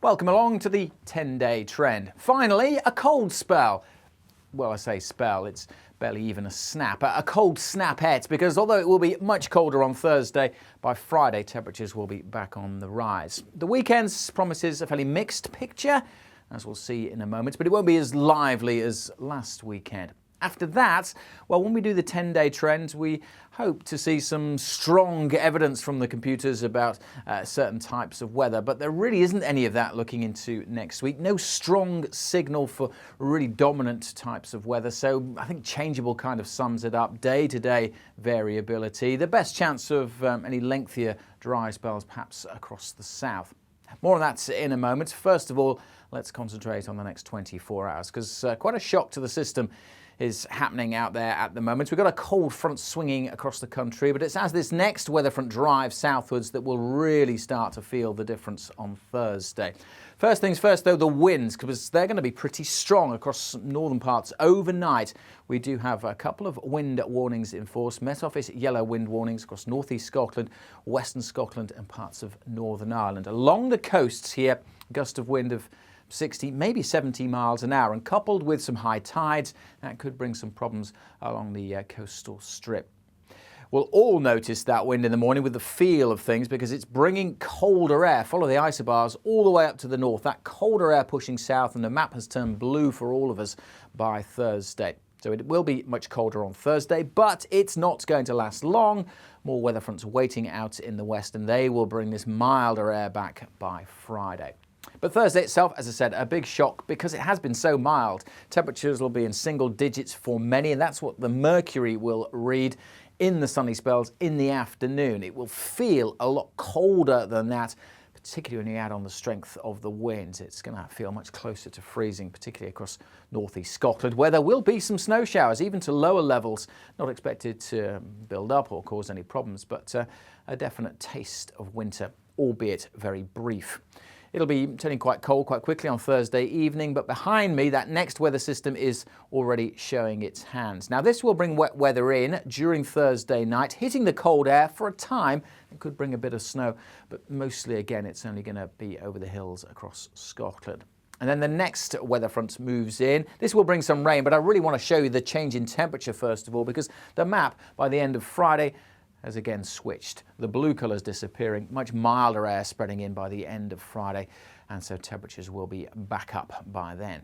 Welcome along to the 10-day trend. Finally, a cold spell. Well, I say spell, it's barely even a snap. A cold snapette, because although it will be much colder on Thursday, by Friday temperatures will be back on the rise. The weekend promises a fairly mixed picture, as we'll see in a moment, but it won't be as lively as last weekend. After that, well, when we do the 10-day trend, we hope to see some strong evidence from the computers about certain types of weather, but there really isn't any of that looking into next week. No strong signal for really dominant types of weather, so I think changeable kind of sums it up. Day-to-day variability, the best chance of any lengthier dry spells perhaps across the south. More on that in a moment. First of all, let's concentrate on the next 24 hours, because quite a shock to the system is happening out there at the moment. We've got a cold front swinging across the country, but it's as this next weather front drives southwards that we'll really start to feel the difference on Thursday. First things first, though, the winds, because they're going to be pretty strong across northern parts overnight. We do have a couple of wind warnings in force. Met Office yellow wind warnings across northeast Scotland, western Scotland and parts of Northern Ireland. Along the coasts here, gust of wind of 60, maybe 70 miles an hour, and coupled with some high tides, that could bring some problems along the coastal strip. We'll all notice that wind in the morning with the feel of things, because it's bringing colder air. Follow the isobars all the way up to the north. That colder air pushing south, and the map has turned blue for all of us by Thursday. So it will be much colder on Thursday, but it's not going to last long. More weather fronts waiting out in the west, and they will bring this milder air back by Friday. But Thursday itself, as I said, a big shock because it has been so mild. Temperatures will be in single digits for many, and that's what the mercury will read in the sunny spells in the afternoon. It will feel a lot colder than that, particularly when you add on the strength of the winds. It's going to feel much closer to freezing, particularly across northeast Scotland, where there will be some snow showers, even to lower levels, not expected to build up or cause any problems, but a definite taste of winter, albeit very brief. It'll be turning quite cold quite quickly on Thursday evening, but behind me, that next weather system is already showing its hands. Now, this will bring wet weather in during Thursday night, hitting the cold air for a time. It could bring a bit of snow, but mostly, again, it's only going to be over the hills across Scotland. And then the next weather front moves in. This will bring some rain, but I really want to show you the change in temperature first of all, because the map by the end of Friday has again switched. The blue colours disappearing, much milder air spreading in by the end of Friday, and so temperatures will be back up by then.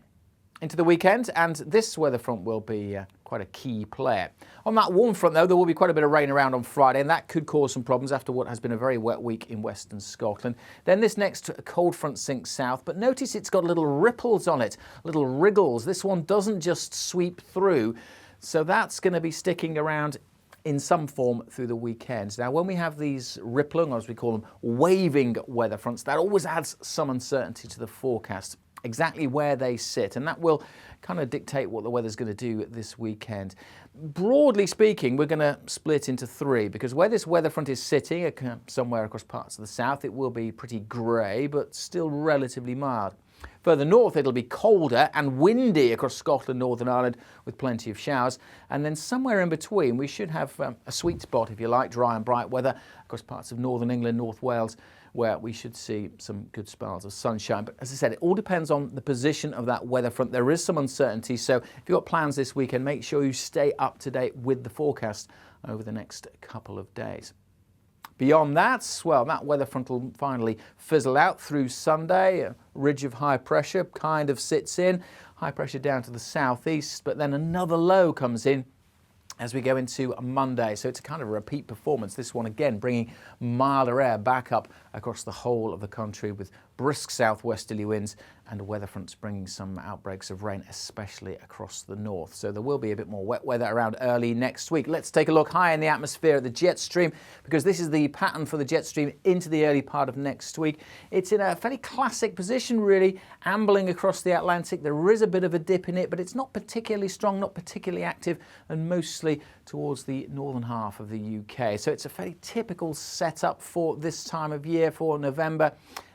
Into the weekend, and this weather front will be quite a key player. On that warm front, though, there will be quite a bit of rain around on Friday, and that could cause some problems after what has been a very wet week in western Scotland. Then this next cold front sinks south, but notice it's got little ripples on it, little wriggles. This one doesn't just sweep through, so that's going to be sticking around in some form through the weekend. Now, when we have these rippling, or as we call them, waving weather fronts, that always adds some uncertainty to the forecast, exactly where they sit, and that will kind of dictate what the weather's going to do this weekend. Broadly speaking, we're going to split into three, because where this weather front is sitting, somewhere across parts of the south, it will be pretty grey, but still relatively mild. Further north, it'll be colder and windy across Scotland, Northern Ireland, with plenty of showers. And then somewhere in between, we should have a sweet spot, if you like, dry and bright weather across parts of Northern England, North Wales, where we should see some good spells of sunshine. But as I said, it all depends on the position of that weather front. There is some uncertainty, so if you've got plans this weekend, make sure you stay up to date with the forecast over the next couple of days. Beyond that, well, that weather front will finally fizzle out through Sunday. A ridge of high pressure kind of sits in, high pressure down to the southeast, but then another low comes in as we go into Monday. So it's a kind of a repeat performance. This one again bringing milder air back up across the whole of the country with brisk southwesterly winds and weather fronts bringing some outbreaks of rain, especially across the north. So there will be a bit more wet weather around early next week. Let's take a look high in the atmosphere at the jet stream, because this is the pattern for the jet stream into the early part of next week. It's in a fairly classic position, really, ambling across the Atlantic. There is a bit of a dip in it, but it's not particularly strong, not particularly active, and mostly towards the northern half of the UK. So it's a fairly typical setup for this time of year, for November.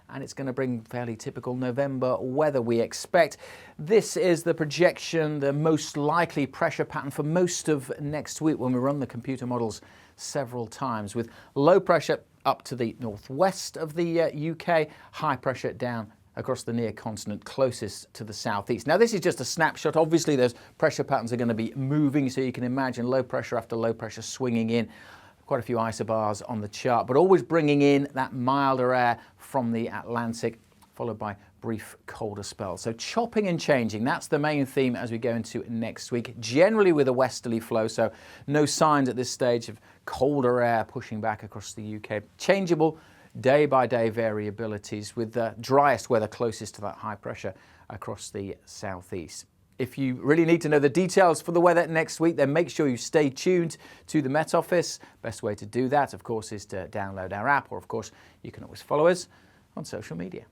And it's going to bring fairly typical November weather, we expect. This is the projection, the most likely pressure pattern for most of next week when we run the computer models several times, with low pressure up to the northwest of the UK, high pressure down across the near continent closest to the southeast. Now, this is just a snapshot. Obviously, those pressure patterns are going to be moving, so you can imagine low pressure after low pressure swinging in. Quite a few isobars on the chart, but always bringing in that milder air from the Atlantic, followed by brief colder spells. So chopping and changing, that's the main theme as we go into next week, generally with a westerly flow, so no signs at this stage of colder air pushing back across the UK. Changeable day-by-day variabilities with the driest weather closest to that high pressure across the southeast. If you really need to know the details for the weather next week, then make sure you stay tuned to the Met Office. Best way to do that, of course, is to download our app, or of course, you can always follow us on social media.